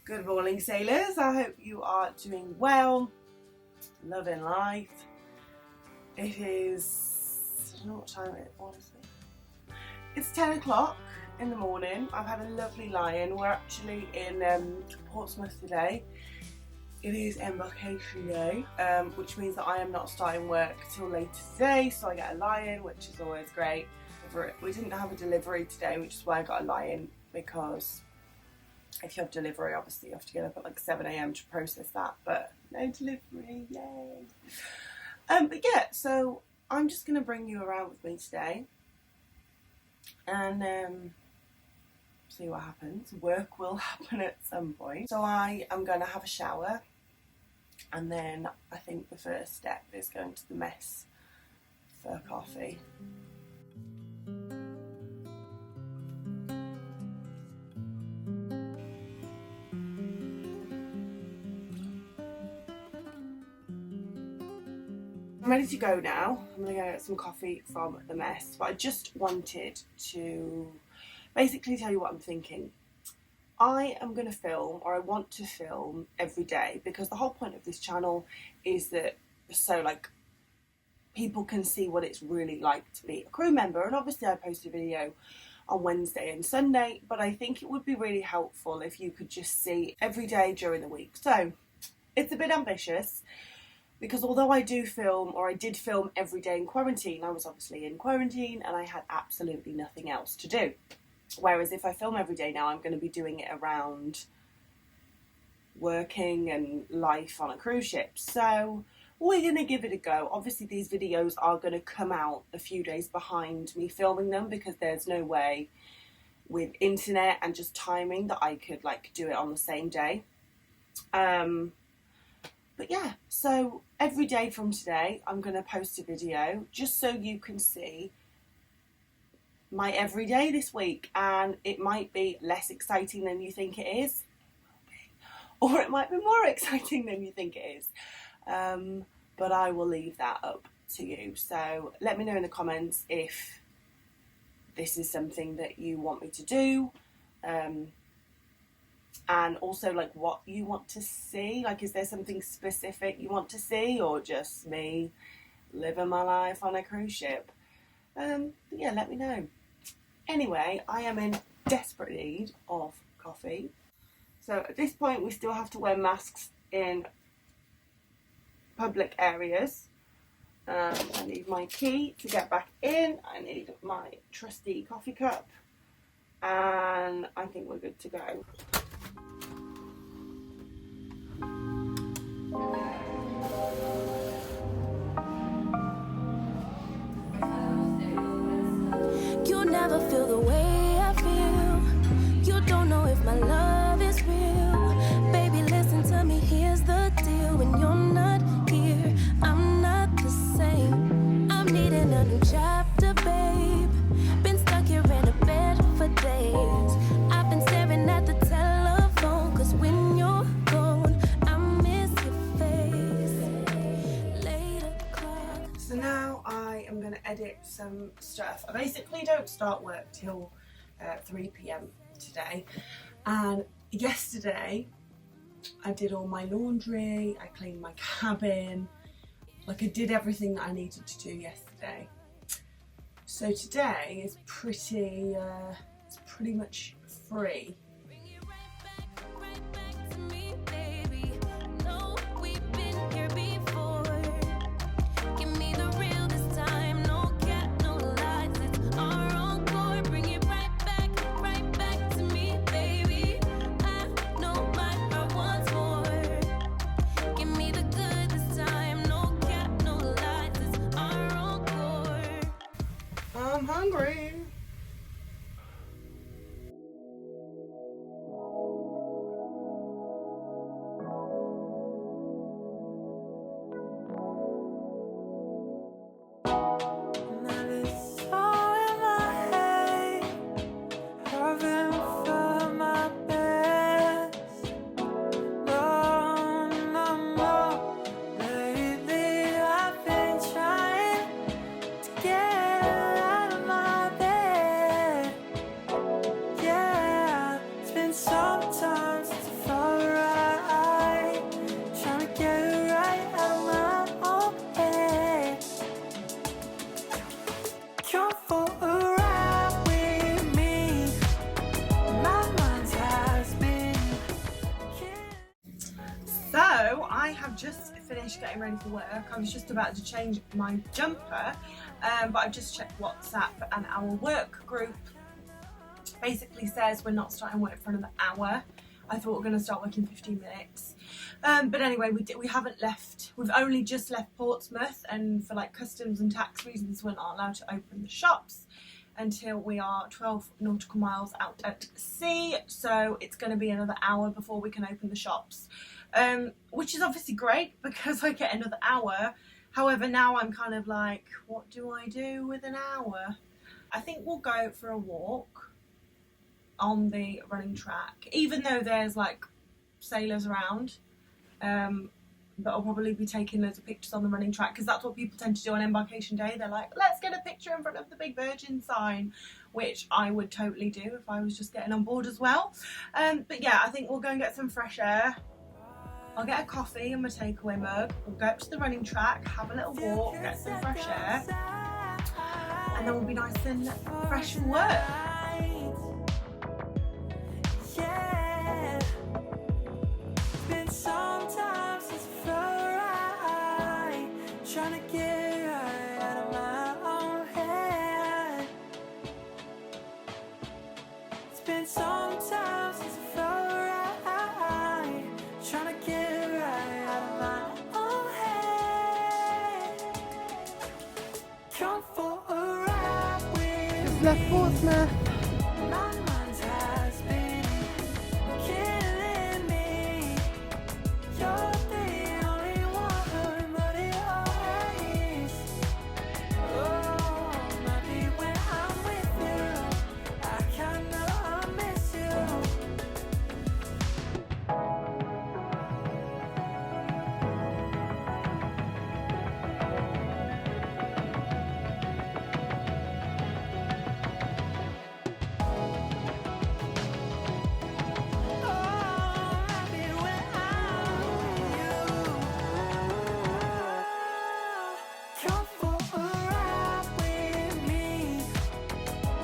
Good morning, sailors. I hope you are doing well, loving life. It is, I don't know what time it is, honestly. It's 10 o'clock in the morning. I've had a lovely lie-in. We're actually in Portsmouth today. It is embarkation day, which means that I am not starting work till later today, so I get a lie-in, which is always great. We didn't have a delivery today, which is why I got a lie-in, because if you have delivery, obviously you have to get up at like 7 AM to process that, but no delivery, yay. But yeah, so I'm just going to bring you around with me today and see what happens. Work will happen at some point. So I am going to have a shower, and then I think the first step is going to the mess for coffee. I'm ready to go now. I'm going to go get some coffee from the mess, but I just wanted to basically tell you what I'm thinking. I am going to film, or I want to film every day, because the whole point of this channel is that people can see what it's really like to be a crew member. And obviously I post a video on Wednesday and Sunday, but I think it would be really helpful if you could just see every day during the week. So it's a bit ambitious, because although I do film, or I did film every day in quarantine, I was obviously in quarantine and I had absolutely nothing else to do. Whereas if I film every day now, I'm going to be doing it around working and life on a cruise ship. So we're going to give it a go. Obviously these videos are going to come out a few days behind me filming them, because there's no way with internet and just timing that I could do it on the same day. But yeah, so every day from today, I'm going to post a video just so you can see my everyday this week. And it might be less exciting than you think it is, or it might be more exciting than you think it is. But I will leave that up to you. So let me know in the comments if this is something that you want me to do. And also what you want to see. Is there something specific you want to see, or just me living my life on a cruise ship? But yeah, let me know. Anyway, I am in desperate need of coffee. So at this point we still have to wear masks in public areas. I need my key to get back in. I need my trusty coffee cup. And I think we're good to go. You'll never feel the way I feel. You don't know if my love is real. Baby, listen to me, here's the deal. When you're not here, I'm not the same. I'm needing a new chapter, babe. Been stuck here in a bed for days. I've been staring at the telephone, cause when you're gone, I miss your face. Later clock. So now I am going to edit some stuff. I basically don't start work till 3 PM today. And yesterday I did all my laundry, I cleaned my cabin, I did everything that I needed to do yesterday. So today is pretty much free. I'm hungry. Get out of my bed. finished getting ready for work. I was just about to change my jumper, but I've just checked WhatsApp and our work group basically says we're not starting work for another hour. I thought we were going to start working 15 minutes. But anyway, we haven't left. We've only just left Portsmouth, and for like customs and tax reasons we're not allowed to open the shops until we are 12 nautical miles out at sea. So it's going to be another hour before we can open the shops, which is obviously great because I get another hour. However, now I'm kind of like, what do I do with an hour? I think we'll go for a walk on the running track, even though there's like sailors around. But I'll probably be taking loads of pictures on the running track because that's what people tend to do on embarkation day. They're like, let's get a picture in front of the big Virgin sign, which I would totally do if I was just getting on board as well. But yeah, I think we'll go and get some fresh air. I'll get a coffee in my takeaway mug. We'll go up to the running track, have a little walk, get some fresh air, and then we'll be nice and fresh for work. Sometimes it's right, trying to get right out of my own head. It's been sometimes it's right, trying to get right out of my own head. Come for a ride with Just left Portsmouth. my mind has been killing me. You're the only one, but it always, oh, maybe when I'm with you, I kinda miss you. Oh, maybe when I'm with you. Come for a ride with me.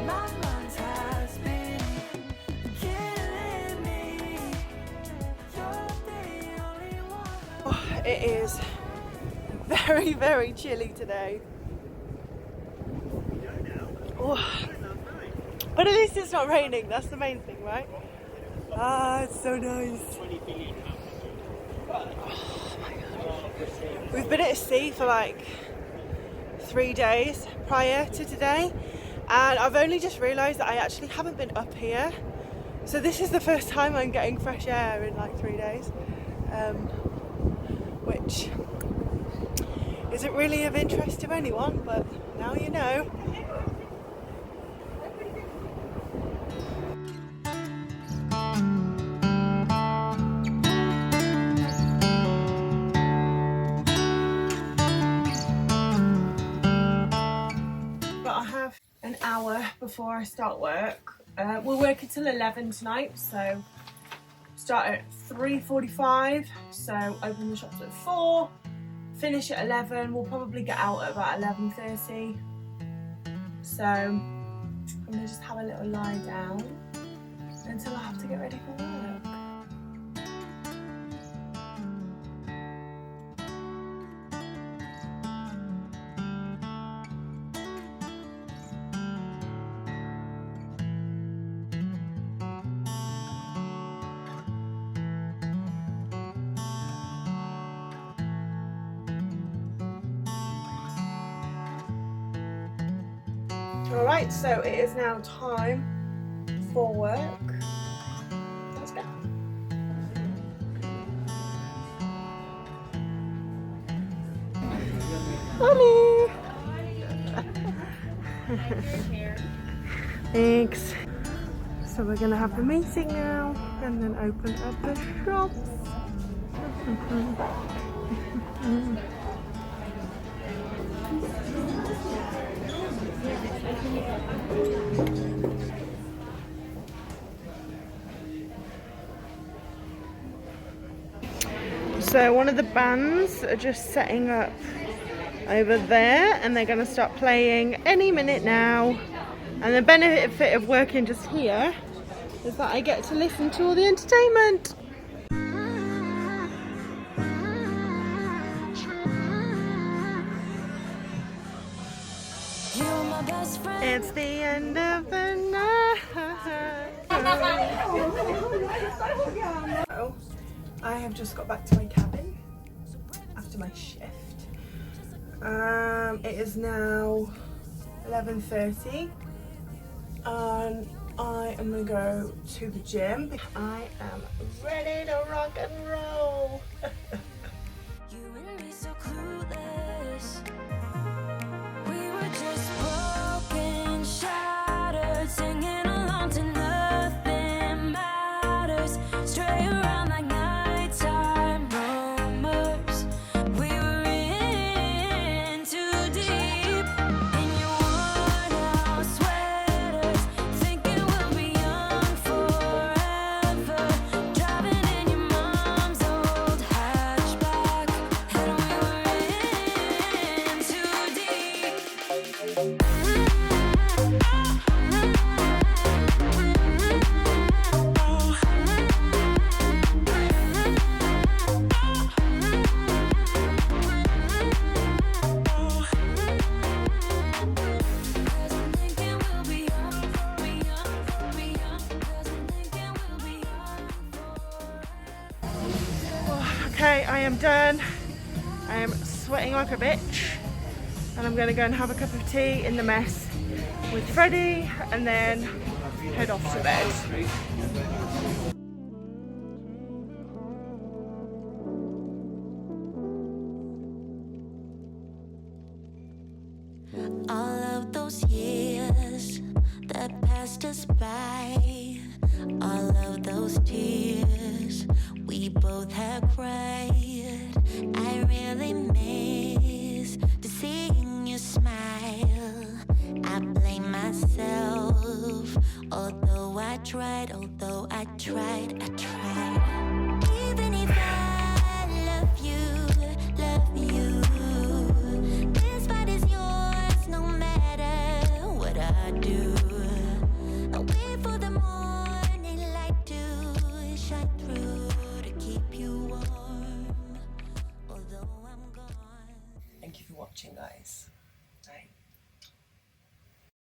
My mind has been killing me. You're the only one. Oh, it is very, very chilly today. Oh. But at least it's not raining, that's the main thing, right? Ah, it's so nice. Oh my God. We've been at sea for like 3 days prior to today, and I've only just realised that I actually haven't been up here. So this is the first time I'm getting fresh air in like 3 days, which isn't really of interest to anyone, but now you know. But I have an hour before I start work. We're working till 11 tonight, so start at 3:45, so open the shops at 4, finish at 11. We'll probably get out at about 11:30. So I'm gonna just have a little lie down until I have to get ready for work. Alright, so it is now time for work. Let's go. Ollie! Thanks. So we're going to have the meeting now and then open up the shops. So one of the bands are just setting up over there and they're going to start playing any minute now. And the benefit of working just here is that I get to listen to all the entertainment. It's the end of the night. So, I have just got back to my cabin after my shift. It is now 11:30 and I am gonna go to the gym. I am ready to rock and roll. You and me so clueless. We were just broken, shattered, singing along to nothing matters. Stray around like nighttime rumors. We were in too deep in your worn-out sweaters, thinking we'll be young forever. Driving in your mom's old hatchback, and we were in too deep. Okay, I am done. I am sweating like a bitch and I'm gonna go and have a cup of tea in the mess with Freddie and then head off to bed. All of those years that passed us by, all of those tears we both have cried. I really miss to seeing you smile. I blame myself, although I tried. Even if I love you, this fight is yours no matter what I do.